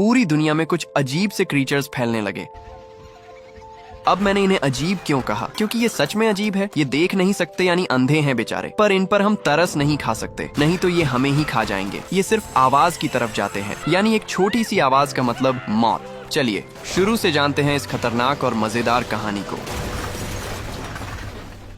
पूरी दुनिया में कुछ अजीब से क्रीचर्स फैलने लगे। अब मैंने इन्हें अजीब क्यों कहा, क्योंकि ये सच में अजीब है। ये देख नहीं सकते यानी अंधे हैं बेचारे, पर इन पर हम तरस नहीं खा सकते, नहीं तो ये हमें ही खा जाएंगे। ये सिर्फ आवाज की तरफ जाते हैं, यानी एक छोटी सी आवाज का मतलब मौत। चलिए शुरू से जानते हैं इस खतरनाक और मजेदार कहानी को।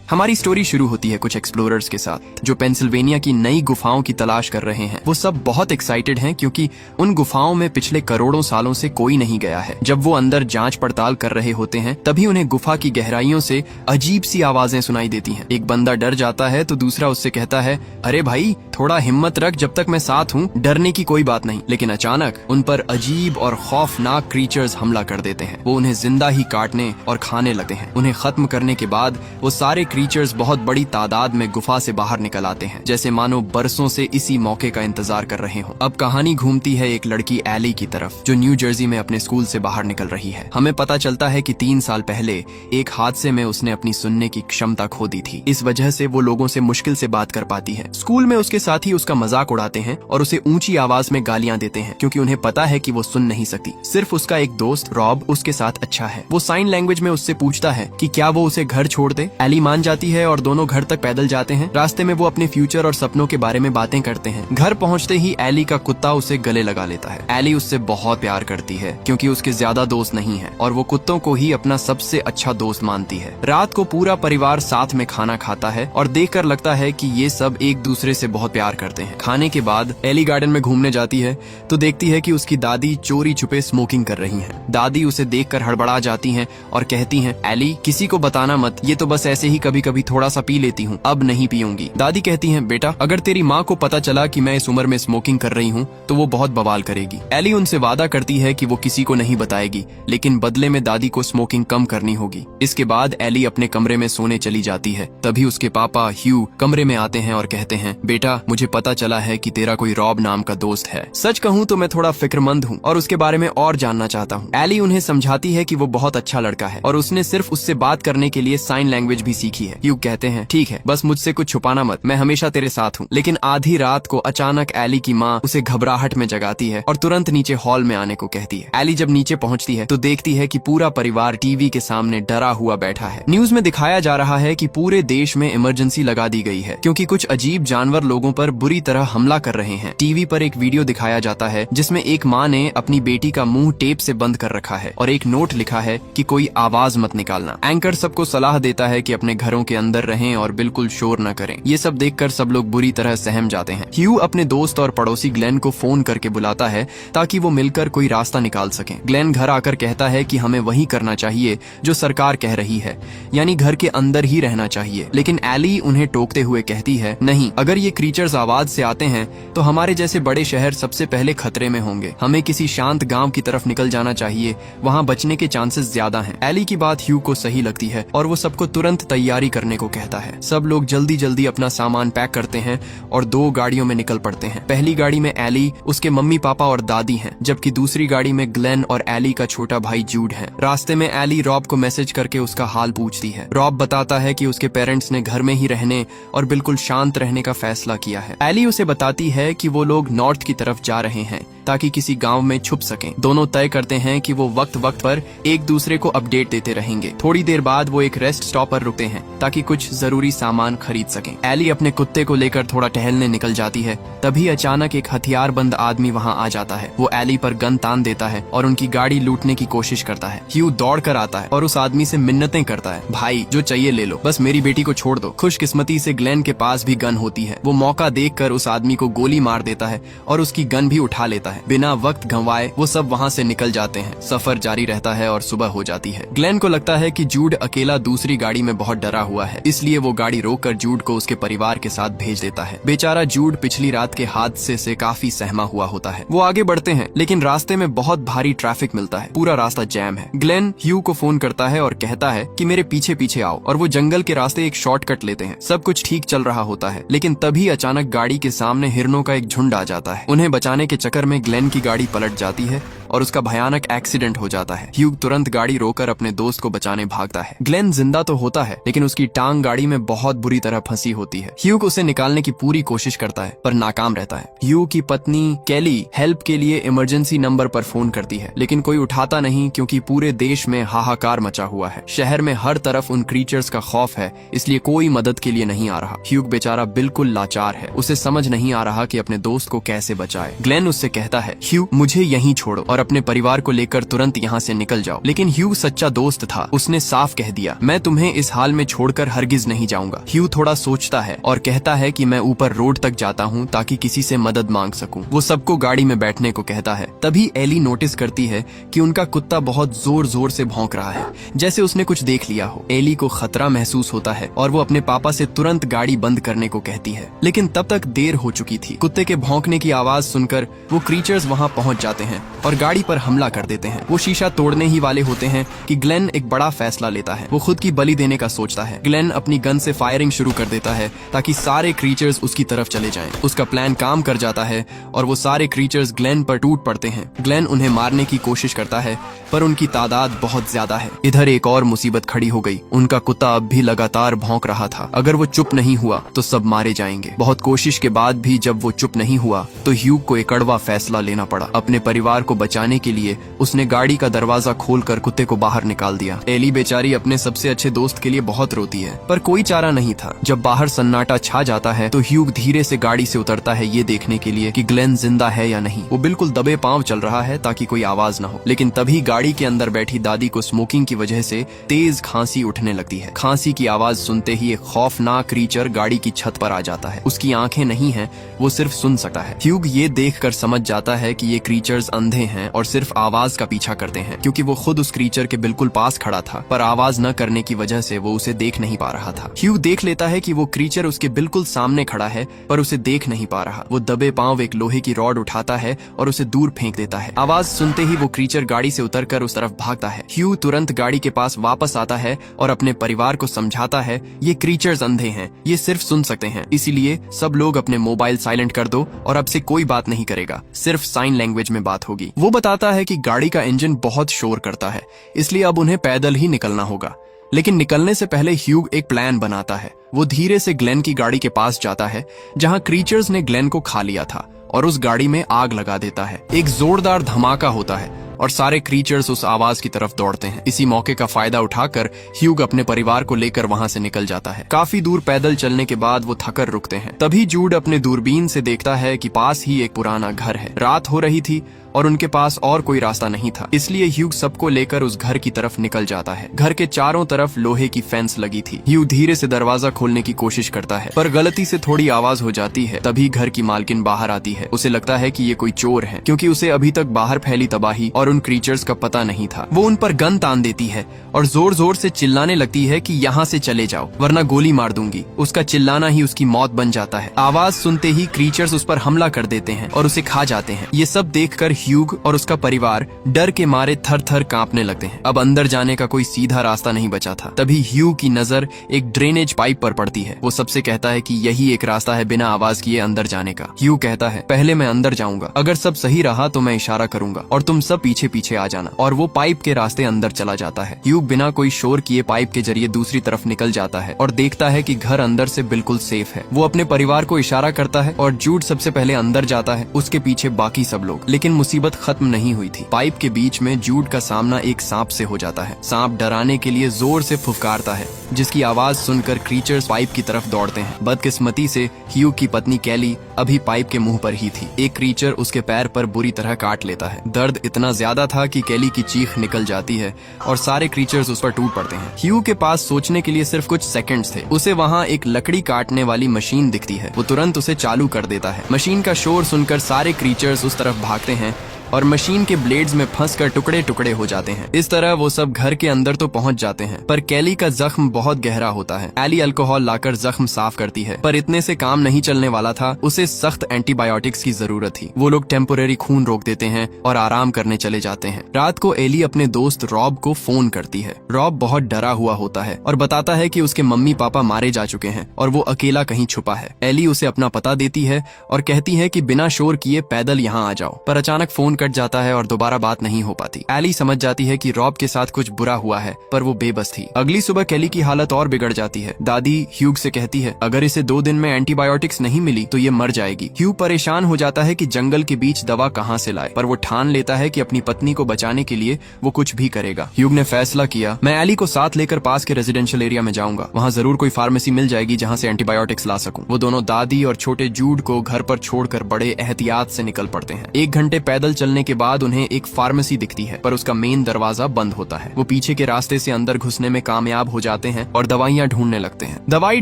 हमारी स्टोरी शुरू होती है कुछ एक्सप्लोरर्स के साथ जो पेंसिल्वेनिया की नई गुफाओं की तलाश कर रहे हैं। वो सब बहुत एक्साइटेड हैं क्योंकि उन गुफाओं में पिछले करोड़ों सालों से कोई नहीं गया है। जब वो अंदर जांच पड़ताल कर रहे होते हैं तभी उन्हें गुफा की गहराइयों से अजीब सी आवाजें सुनाई देती हैं। एक बंदा डर जाता है तो दूसरा उससे कहता है, अरे भाई थोड़ा हिम्मत रख, जब तक मैं साथ हूँ डरने की कोई बात नहीं। लेकिन अचानक उन पर अजीब और खौफनाक क्रीचर्स हमला कर देते हैं। वो उन्हें जिंदा ही काटने और खाने लगते हैं। उन्हें खत्म करने के बाद वो सारे क्रीचर्स बहुत बड़ी तादाद में गुफा से बाहर निकल आते हैं, जैसे मानो बरसों से इसी मौके का इंतजार कर रहे हों। अब कहानी घूमती है एक लड़की एली की तरफ जो न्यू जर्सी में अपने स्कूल से बाहर निकल रही है। हमें पता चलता है कि 3 साल पहले एक हादसे में उसने अपनी सुनने की क्षमता खो दी थी। इस वजह से वो लोगों से मुश्किल से बात कर पाती है। स्कूल में उसके साथी उसका मजाक उड़ाते हैं और उसे ऊंची आवाज में गालियां देते हैं क्योंकि उन्हें पता है कि वो सुन नहीं सकती। सिर्फ उसका एक दोस्त रॉब उसके साथ अच्छा है। वो साइन लैंग्वेज में उससे पूछता है कि क्या वो उसे घर छोड़ दे। एली मान जाती है और दोनों घर तक पैदल जाते हैं। रास्ते में वो अपने फ्यूचर और सपनों के बारे में बातें करते हैं। घर पहुंचते ही एली का कुत्ता उसे गले लगा लेता है। एली उससे बहुत प्यार करती है क्योंकि उसके ज्यादा दोस्त नहीं है और वो कुत्तों को ही अपना सबसे अच्छा दोस्त मानती है। रात को पूरा परिवार साथ में खाना खाता है और देखकर लगता है कि ये सब एक दूसरे से बहुत प्यार करते हैं। खाने के बाद एली गार्डन में घूमने जाती है तो देखती है कि उसकी दादी चोरी छुपे स्मोकिंग कर रही हैं। दादी उसे देखकर हड़बड़ा जाती हैं और कहती हैं, एली किसी को बताना मत, ये तो बस ऐसे ही कभी कभी थोड़ा सा पी लेती हूँ, अब नहीं पीऊंगी। दादी कहती हैं, बेटा अगर तेरी माँ को पता चला कि मैं इस उम्र में स्मोकिंग कर रही हूँ तो वो बहुत बवाल करेगी। एली उनसे वादा करती है कि वो किसी को नहीं बताएगी, लेकिन बदले में दादी को स्मोकिंग कम करनी होगी। इसके बाद एली अपने कमरे में सोने चली जाती है। तभी उसके पापा ह्यू कमरे में आते हैं और कहते हैं, बेटा मुझे पता चला है कि तेरा कोई रॉब नाम का दोस्त है। सच कहूँ तो मैं थोड़ा फिक्रमंद हूँ और उसके बारे में और जानना चाहता हूँ। एली उन्हें समझाती है कि वो बहुत अच्छा लड़का है और उसने सिर्फ उससे बात करने के लिए साइन लैंग्वेज भी सीखी है। ह्यू कहते हैं, ठीक है, बस मुझसे कुछ छुपाना मत, मैं हमेशा तेरे साथ हूँ। लेकिन आधी रात को अचानक एली की माँ उसे घबराहट में जगाती है और तुरंत नीचे हॉल में आने को कहती है। एली जब नीचे पहुँचती है तो देखती है कि पूरा परिवार टीवी के सामने डरा हुआ बैठा है। न्यूज में दिखाया जा रहा है कि पूरे देश में इमरजेंसी लगा दी गई है क्योंकि कुछ अजीब जानवर लोगों पर बुरी तरह हमला कर रहे हैं। टीवी पर एक वीडियो दिखाया जाता है जिसमें एक माँ ने अपनी बेटी का मुंह टेप से बंद कर रखा है और एक नोट लिखा है कि कोई आवाज मत निकालना। एंकर सबको सलाह देता है कि अपने घरों के अंदर रहें और बिल्कुल शोर न करें। ये सब देखकर सब लोग बुरी तरह सहम जाते हैं। ह्यू अपने दोस्त और पड़ोसी ग्लेन को फोन करके बुलाता है ताकि वो मिलकर कोई रास्ता निकाल सकें। ग्लेन घर आकर कहता है कि हमें वही करना चाहिए जो सरकार कह रही है, यानी घर के अंदर ही रहना चाहिए। लेकिन एली उन्हें टोकते हुए कहती है, नहीं, अगर ये क्रीचर्स आवाज से आते हैं तो हमारे जैसे बड़े शहर सबसे पहले खतरे में होंगे। हमें किसी शांत गांव की तरफ निकल जाना चाहिए, वहाँ बचने के चांसेस ज्यादा हैं। एली की बात ह्यू को सही लगती है और वो सबको तुरंत तैयारी करने को कहता है। सब लोग जल्दी जल्दी अपना सामान पैक करते हैं और 2 गाड़ियों में निकल पड़ते हैं। पहली गाड़ी में एली, उसके मम्मी पापा और दादी हैं, जबकि दूसरी गाड़ी में ग्लेन और एली का छोटा भाई जूड है। रास्ते में एली रॉब को मैसेज करके उसका हाल पूछती है। रॉब बताता है कि उसके पेरेंट्स ने घर में ही रहने और बिल्कुल शांत रहने का फैसला किया है। एली उसे बताती है कि वो लोग नॉर्थ की तरफ जा रहे हैं ताकि किसी गांव में छुप सकें। दोनों तय करते हैं कि वो वक्त वक्त पर एक दूसरे को अपडेट देते रहेंगे। थोड़ी देर बाद वो एक रेस्ट स्टॉप पर रुकते हैं ताकि कुछ जरूरी सामान खरीद सकें। एली अपने कुत्ते को लेकर थोड़ा टहलने निकल जाती है। तभी अचानक एक हथियारबंद आदमी वहां आ जाता है। वो एली पर गन तान देता है और उनकी गाड़ी लूटने की कोशिश करता है। ह्यू दौड़ कर आता है और उस आदमी से मिन्नतें करता है, भाई जो चाहिए ले लो, बस मेरी बेटी को छोड़ दो। खुशकिस्मती से ग्लेन के पास भी गन होती है। वो मौका देखकर उस आदमी को गोली मार देता है और उसकी गन भी उठा लेता है। बिना वक्त गंवाए वो सब वहाँ से निकल जाते हैं। सफर जारी रहता है और सुबह हो जाती है। ग्लेन को लगता है कि जूड अकेला दूसरी गाड़ी में बहुत डरा हुआ है, इसलिए वो गाड़ी रोककर जूड को उसके परिवार के साथ भेज देता है। बेचारा जूड पिछली रात के हादसे से काफी सहमा हुआ होता है। वो आगे बढ़ते हैं लेकिन रास्ते में बहुत भारी ट्रैफिक मिलता है। पूरा रास्ता जैम है। ग्लेन ह्यू को फोन करता है और कहता है कि मेरे पीछे पीछे आओ, और वो जंगल के रास्ते एक शॉर्टकट लेते हैं। सब कुछ ठीक चल रहा होता है लेकिन तभी अचानक गाड़ी के सामने हिरणों का एक झुंड आ जाता है। उन्हें बचाने के चक्कर में ग्लेन की गाड़ी पलट जाती है और उसका भयानक एक्सीडेंट हो जाता है। ह्यूग तुरंत गाड़ी रोकर अपने दोस्त को बचाने भागता है। ग्लेन जिंदा तो होता है लेकिन उसकी टांग गाड़ी में बहुत बुरी तरह फंसी होती है। ह्यूग उसे निकालने की पूरी कोशिश करता है पर नाकाम रहता है। ह्यूग की पत्नी केली हेल्प के लिए इमरजेंसी नंबर पर फोन करती है लेकिन कोई उठाता नहीं क्योंकि पूरे देश में हाहाकार मचा हुआ है। शहर में हर तरफ उन क्रीचर्स का खौफ है, इसलिए कोई मदद के लिए नहीं आ रहा। ह्यूग बेचारा बिल्कुल लाचार है, उसे समझ नहीं आ रहा कि अपने दोस्त को कैसे बचाए। ग्लेन उससे कहता है, ह्यूग मुझे यहीं छोड़ो और अपने परिवार को लेकर तुरंत यहाँ से निकल जाओ। लेकिन ह्यूग सच्चा दोस्त था, उसने साफ कह दिया, मैं तुम्हें इस हाल में छोड़कर हरगिज नहीं जाऊंगा। ह्यूग थोड़ा सोचता है और कहता है कि मैं ऊपर रोड तक जाता हूँ ताकि किसी से मदद मांग सकूं। वो सबको गाड़ी में बैठने को कहता है। तभी एली नोटिस करती है कि उनका कुत्ता बहुत जोर जोर से भौंक रहा है, जैसे उसने कुछ देख लिया हो। एली को खतरा महसूस होता है और वो अपने पापा से तुरंत गाड़ी बंद करने को कहती है, लेकिन तब तक देर हो चुकी थी। कुत्ते के भौंकने की आवाज सुनकर वो क्रीचर्स वहाँ पहुँच जाते हैं और गाड़ी पर हमला कर देते हैं। वो शीशा तोड़ने ही वाले होते हैं कि ग्लेन एक बड़ा फैसला लेता है। वो खुद की बलि देने का सोचता है। ग्लेन अपनी गन से फायरिंग शुरू कर देता है ताकि सारे क्रीचर्स उसकी तरफ चले जाएं। उसका प्लान काम कर जाता है और वो सारे क्रीचर्स ग्लेन पर टूट पड़ते हैं। ग्लेन उन्हें मारने की कोशिश करता है पर उनकी तादाद बहुत ज्यादा है। इधर एक और मुसीबत खड़ी हो गई। उनका कुत्ता अब भी लगातार भौंक रहा था। अगर वो चुप नहीं हुआ तो सब मारे जाएंगे। बहुत कोशिश के बाद भी जब वो चुप नहीं हुआ तो ह्यूग को एक कड़वा फैसला लेना पड़ा। अपने परिवार को बचाने के लिए उसने गाड़ी का दरवाजा खोलकर कुत्ते को बाहर निकाल दिया। एली बेचारी अपने सबसे अच्छे दोस्त के लिए बहुत रोती है पर कोई चारा नहीं था। जब बाहर सन्नाटा छा जाता है तो ह्यूग धीरे से गाड़ी से उतरता है ये देखने के लिए कि ग्लेन जिंदा है या नहीं। वो बिल्कुल दबे पांव चल रहा है ताकि कोई आवाज न हो। लेकिन तभी गाड़ी के अंदर बैठी दादी को स्मोकिंग की वजह से तेज खांसी उठने लगती है। खांसी की आवाज सुनते ही एक खौफनाक क्रीचर गाड़ी की छत पर आ जाता है। उसकी आंखें नहीं हैं, वो सिर्फ सुन सकता है। ह्यूग ये देखकर समझ जाता है कि ये क्रीचर्स अंधे हैं और सिर्फ आवाज का पीछा करते हैं, क्योंकि वो खुद उस क्रीचर के बिल्कुल पास खड़ा था पर आवाज न करने की वजह से वो उसे देख नहीं पा रहा था। ह्यूग देख लेता है कि वो क्रीचर उसके बिल्कुल सामने खड़ा है पर उसे देख नहीं पा रहा। वो दबे पांव एक लोहे की रॉड उठाता है और उसे दूर फेंक देता है। आवाज सुनते ही वो क्रीचर गाड़ी से उतरकर उस तरफ भागता है। ह्यूग तुरंत गाड़ी के पास वापस आता है और अपने परिवार को समझाता है, ये क्रीचर्स अंधे हैं, ये सिर्फ सुन सकते हैं, इसीलिए सब लोग अपने मोबाइल साइलेंट कर दो और अब से कोई बात नहीं करेगा, सिर्फ साइन लैंग्वेज में बात होगी। वो बताता है कि गाड़ी का इंजन बहुत शोर करता है, इसलिए अब उन्हें पैदल ही निकलना होगा। लेकिन निकलने से पहले ह्यूग एक प्लान बनाता है। वो धीरे से ग्लेन की गाड़ी के पास जाता है जहां क्रीचर्स ने ग्लेन को खा लिया था और उस गाड़ी में आग लगा देता है। एक जोरदार धमाका होता है और सारे क्रीचर्स उस आवाज की तरफ दौड़ते हैं। इसी मौके का फायदा उठाकर ह्यूग अपने परिवार को लेकर वहां से निकल जाता है। काफी दूर पैदल चलने के बाद वो थकर रुकते हैं। तभी जूड अपने दूरबीन से देखता है कि पास ही एक पुराना घर है। रात हो रही थी और उनके पास और कोई रास्ता नहीं था, इसलिए ह्यूग सबको लेकर उस घर की तरफ निकल जाता है। घर के चारों तरफ लोहे की फेंस लगी थी। ह्यूग धीरे से दरवाजा खोलने की कोशिश करता है पर गलती से थोड़ी आवाज हो जाती है। तभी घर की मालकिन बाहर आती है। उसे लगता है कि ये कोई चोर है, क्योंकि उसे अभी तक बाहर फैली तबाही और उन क्रीचर्स का पता नहीं था। वो उन पर गन तान देती है और जोर जोर से चिल्लाने लगती है कि यहाँ से चले जाओ वरना गोली मार दूंगी। उसका चिल्लाना ही उसकी मौत बन जाता है। आवाज सुनते ही क्रीचर्स उस पर हमला कर देते हैं और उसे खा जाते हैं। ये सब देखकर ह्यूग और उसका परिवार डर के मारे थर थर कांपने लगते हैं। अब अंदर जाने का कोई सीधा रास्ता नहीं बचा था। तभी ह्यूग की नजर एक ड्रेनेज पाइप पर पड़ती है। वो सबसे कहता है कि यही एक रास्ता है बिना आवाज किए अंदर जाने का। ह्यूग कहता है, पहले मैं अंदर जाऊंगा, अगर सब सही रहा तो मैं इशारा करूंगा और तुम सब पीछे पीछे आ जाना। और वो पाइप के रास्ते अंदर चला जाता है। ह्यूग बिना कोई शोर किए पाइप के जरिए दूसरी तरफ निकल जाता है और देखता है कि घर अंदर से बिल्कुल सेफ है। वो अपने परिवार को इशारा करता है और जूड सबसे पहले अंदर जाता है, उसके पीछे बाकी सब लोग। लेकिन मुसीबत खत्म नहीं हुई थी। पाइप के बीच में जूड का सामना एक सांप से हो जाता है। सांप डराने के लिए जोर से फुफकारता है, जिसकी आवाज सुनकर क्रीचर्स पाइप की तरफ दौड़ते हैं। बदकिस्मती से ह्यूग की पत्नी केली अभी पाइप के मुंह पर ही थी। एक क्रीचर उसके पैर पर बुरी तरह काट लेता है। दर्द इतना ज्यादा था कि केली की चीख निकल जाती है और सारे क्रीचर्स उस पर टूट पड़ते हैं। ह्यूग के पास सोचने के लिए सिर्फ कुछ सेकंड्स थे। उसे वहाँ एक लकड़ी काटने वाली मशीन दिखती है। वो तुरंत उसे चालू कर देता है। मशीन का शोर सुनकर सारे क्रीचर्स उस तरफ भागते हैं और मशीन के ब्लेड्स में फंसकर टुकड़े टुकड़े हो जाते हैं। इस तरह वो सब घर के अंदर तो पहुंच जाते हैं, पर केली का जख्म बहुत गहरा होता है। एली अल्कोहल लाकर जख्म साफ करती है, पर इतने से काम नहीं चलने वाला था। उसे सख्त एंटीबायोटिक्स की जरूरत थी। वो लोग टेम्पोरेरी खून रोक देते हैं और आराम करने चले जाते हैं। रात को एली अपने दोस्त रॉब को फोन करती है। रॉब बहुत डरा हुआ होता है और बताता है कि उसके मम्मी पापा मारे जा चुके हैं और वो अकेला कहीं छुपा है। एली उसे अपना पता देती है और कहती है कि बिना शोर किए पैदल यहाँ आ जाओ, पर अचानक फोन कट जाता है और दोबारा बात नहीं हो पाती। एली समझ जाती है कि रॉब के साथ कुछ बुरा हुआ है, पर वो बेबस थी। अगली सुबह केली की हालत और बिगड़ जाती है। दादी ह्यूग से कहती है अगर इसे 2 दिन में एंटीबायोटिक्स नहीं मिली तो ये मर जाएगी। ह्यूग परेशान हो जाता है कि जंगल के बीच दवा कहाँ से लाए, पर वो ठान लेता है कि अपनी पत्नी को बचाने के लिए वो कुछ भी करेगा। ह्यूग ने फैसला किया, मैं एली को साथ लेकर पास के रेजिडेंशियल एरिया में जाऊंगा, वहाँ जरूर कोई फार्मेसी मिल जाएगी जहाँ से एंटीबायोटिक्स ला सकूं। वो दोनों दादी और छोटे जूड को घर पर छोड़कर बड़े एहतियात से निकल पड़ते हैं। 1 घंटे पैदल चलने के बाद उन्हें एक फार्मेसी दिखती है, पर उसका मेन दरवाजा बंद होता है। वो पीछे के रास्ते से अंदर घुसने में कामयाब हो जाते हैं और दवाइयाँ ढूंढने लगते हैं। दवाई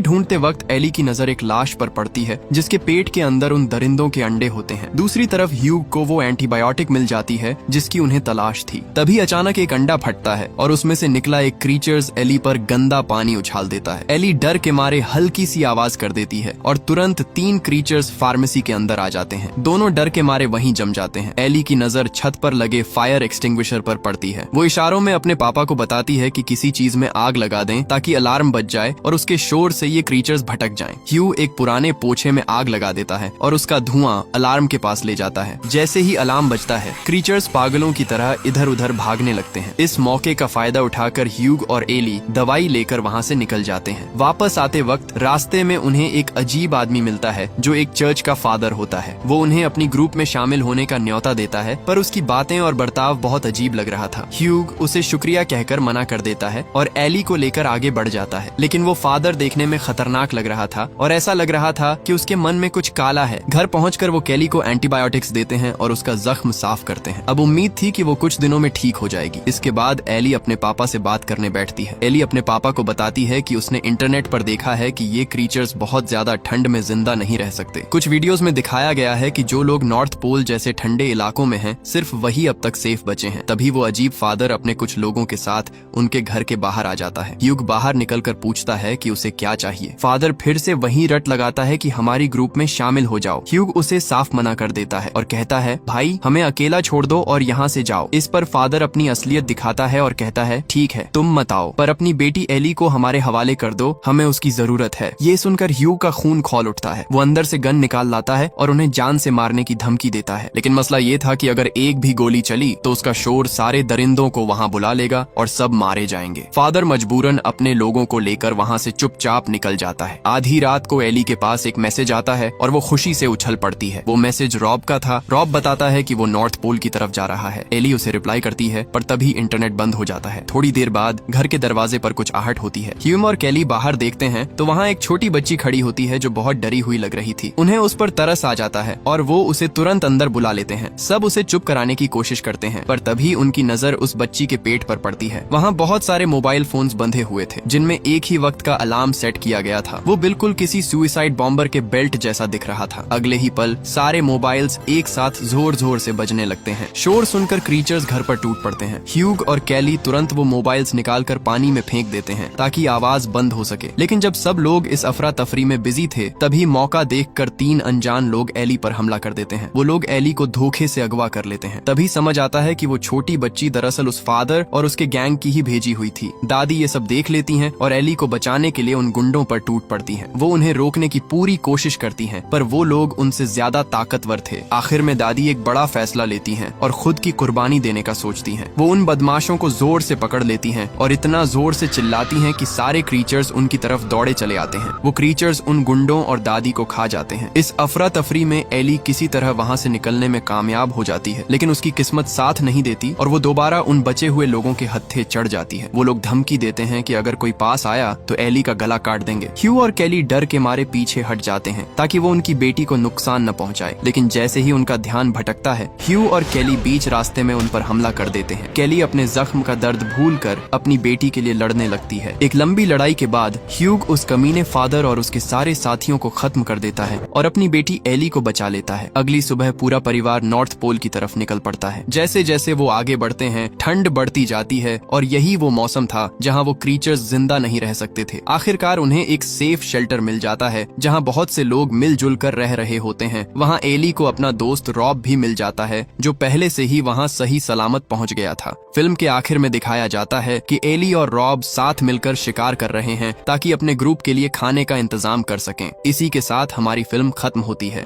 ढूंढते वक्त एली की नजर एक लाश पर पड़ती है जिसके पेट के अंदर उन दरिंदों के अंडे होते हैं। दूसरी तरफ ह्यूग को वो एंटीबायोटिक मिल जाती है जिसकी उन्हें तलाश थी। तभी अचानक एक अंडा फटता है और उसमें से निकला एक क्रीचर्स एली पर गंदा पानी उछाल देता है। एली डर के मारे हल्की सी आवाज कर देती है और तुरंत 3 क्रीचर्स फार्मेसी के अंदर आ जाते हैं। दोनों डर के मारे वहीं जम जाते हैं। एली की नजर छत पर लगे फायर एक्सटिंग्विशर पर पड़ती है। वो इशारों में अपने पापा को बताती है कि किसी चीज में आग लगा दें ताकि अलार्म बज जाए और उसके शोर से ये क्रीचर्स भटक जाएं। ह्यू एक पुराने पोछे में आग लगा देता है और उसका धुआं अलार्म के पास ले जाता है। जैसे ही अलार्म बजता है क्रीचर्स पागलों की तरह इधर उधर भागने लगते हैं। इस मौके का फायदा उठाकर ह्यूग और एली दवाई लेकर वहाँ से निकल जाते हैं। वापस आते वक्त रास्ते में उन्हें एक अजीब आदमी मिलता है जो एक चर्च का फादर होता है। वो उन्हें अपनी ग्रुप में शामिल होने का न्योता देता है, पर उसकी बातें और बर्ताव बहुत अजीब लग रहा था। ह्यूग उसे शुक्रिया कहकर मना कर देता है और एली को लेकर आगे बढ़ जाता है, लेकिन वो फादर देखने में खतरनाक लग रहा था और ऐसा लग रहा था कि उसके मन में कुछ काला है। घर पहुंचकर वो केली को एंटीबायोटिक्स देते हैं और उसका जख्म साफ करते हैं। अब उम्मीद थी कि वो कुछ दिनों में ठीक हो जाएगी। इसके बाद एली अपने पापा से बात करने बैठती है। एली अपने पापा को बताती है कि उसने इंटरनेट पर देखा है कि ये क्रीचर्स बहुत ज्यादा ठंड में जिंदा नहीं रह सकते। कुछ वीडियोस में दिखाया गया है कि जो लोग नॉर्थ पोल जैसे ठंडे इलाकों में हैं, सिर्फ वही अब तक सेफ बचे हैं। तभी वो अजीब फादर अपने कुछ लोगों के साथ उनके घर के बाहर आ जाता है। ह्यूग बाहर निकलकर पूछता है कि उसे क्या चाहिए। फादर फिर से वही रट लगाता है कि हमारी ग्रुप में शामिल हो जाओ। ह्यूग उसे साफ मना कर देता है और कहता है भाई हमें अकेला छोड़ दो और यहाँ से जाओ। इस पर फादर अपनी असलियत दिखाता है और कहता है ठीक है तुम मत आओ, पर अपनी बेटी एली को हमारे हवाले कर दो, हमें उसकी जरूरत है। ये सुनकर ह्यूग का खून खौल उठता है। वो अंदर से गन निकाल लाता है और उन्हें जान से मारने की धमकी देता है, लेकिन मसला ये था कि अगर एक भी गोली चली तो उसका शोर सारे दरिंदों को वहाँ बुला लेगा और सब मारे जाएंगे। फादर मजबूरन अपने लोगों को लेकर वहाँ से चुपचाप निकल जाता है। आधी रात को एली के पास एक मैसेज आता है और वो खुशी से उछल पड़ती है। वो मैसेज रॉब का था। रॉब बताता है कि वो नॉर्थ पोल की तरफ जा रहा है। एली उसे रिप्लाई करती है, पर तभी इंटरनेट बंद हो जाता है। थोड़ी देर बाद घर के दरवाजे पर कुछ आहट होती है। ह्यूम और केली बाहर देखते हैं तो वहाँ एक छोटी बच्ची खड़ी होती है जो बहुत डरी हुई लग रही थी। उन्हें उस पर तरस आ जाता है और वो उसे तुरंत अंदर बुला लेते हैं। सब उसे चुप कराने की कोशिश करते हैं, पर तभी उनकी नजर उस बच्ची के पेट पर पड़ती है। वहाँ बहुत सारे मोबाइल फोन्स बंधे हुए थे जिनमें एक ही वक्त का अलार्म सेट किया गया था। वो बिल्कुल किसी सुसाइड बॉम्बर के बेल्ट जैसा दिख रहा था। अगले ही पल सारे मोबाइल्स एक साथ जोर जोर से बजने लगते हैं। शोर सुनकर क्रीचर्स घर पर टूट पड़ते हैं। ह्यूग और केली तुरंत वो मोबाइल्स निकालकर पानी में फेंक देते हैं ताकि आवाज बंद हो सके। लेकिन जब सब लोग इस अफरा तफरी में बिजी थे तभी मौका देखकर 3 अनजान लोग एली पर हमला कर देते हैं। वो लोग एली को धोखे से अगवा कर लेते हैं। तभी समझ आता है कि वो छोटी बच्ची दरअसल उस फादर और उसके गैंग की ही भेजी हुई थी। दादी ये सब देख लेती हैं और एली को बचाने के लिए उन गुंडों पर टूट पड़ती हैं। वो उन्हें रोकने की पूरी कोशिश करती हैं, पर वो लोग उनसे ज्यादा ताकतवर थे। आखिर में दादी एक बड़ा फैसला लेती हैं और खुद की कुर्बानी देने का सोचती हैं। वो उन बदमाशों को जोर से पकड़ लेती हैं और इतना जोर से चिल्लाती हैं कि सारे क्रीचर्स उनकी तरफ दौड़े चले आते हैं। वो क्रीचर्स उन गुंडों और दादी को खा जाते हैं। इस अफरा तफरी में एली किसी तरह वहाँ से निकलने में कामयाब हो जाती है, लेकिन उसकी किस्मत साथ नहीं देती और वो दोबारा उन बचे हुए लोगों के हत्थे चढ़ जाती है। वो लोग धमकी देते हैं कि अगर कोई पास आया तो एली का गला काट देंगे। ह्यू और केली डर के मारे पीछे हट जाते हैं ताकि वो उनकी बेटी को नुकसान न पहुंचाए, लेकिन जैसे ही उनका ध्यान भटकता है ह्यू और केली बीच रास्ते में उन पर हमला कर देते हैं। केली अपने जख्म का दर्द भूलकर अपनी बेटी के लिए लड़ने लगती है। एक लंबी लड़ाई के बाद ह्यूग उस कमीने फादर और उसके सारे साथियों को खत्म कर देता है और अपनी बेटी एली को बचा लेता है। अगली सुबह पूरा परिवार नॉर्थ पोल की तरफ निकल पड़ता है। जैसे जैसे वो आगे बढ़ते हैं ठंड बढ़ती जाती है और यही वो मौसम था जहाँ वो क्रीचर्स जिंदा नहीं रह सकते थे। आखिरकार उन्हें एक सेफ शेल्टर मिल जाता है जहाँ बहुत से लोग मिलजुल कर रह रहे होते हैं। वहाँ एली को अपना दोस्त रॉब भी मिल जाता है जो पहले से ही वहाँ सही सलामत पहुँच गया था। फिल्म के आखिर में दिखाया जाता है कि एली और रॉब साथ मिलकर शिकार कर रहे हैं ताकि अपने ग्रुप के लिए खाने का इंतजाम कर सकें। इसी के साथ हमारी फिल्म खत्म होती है।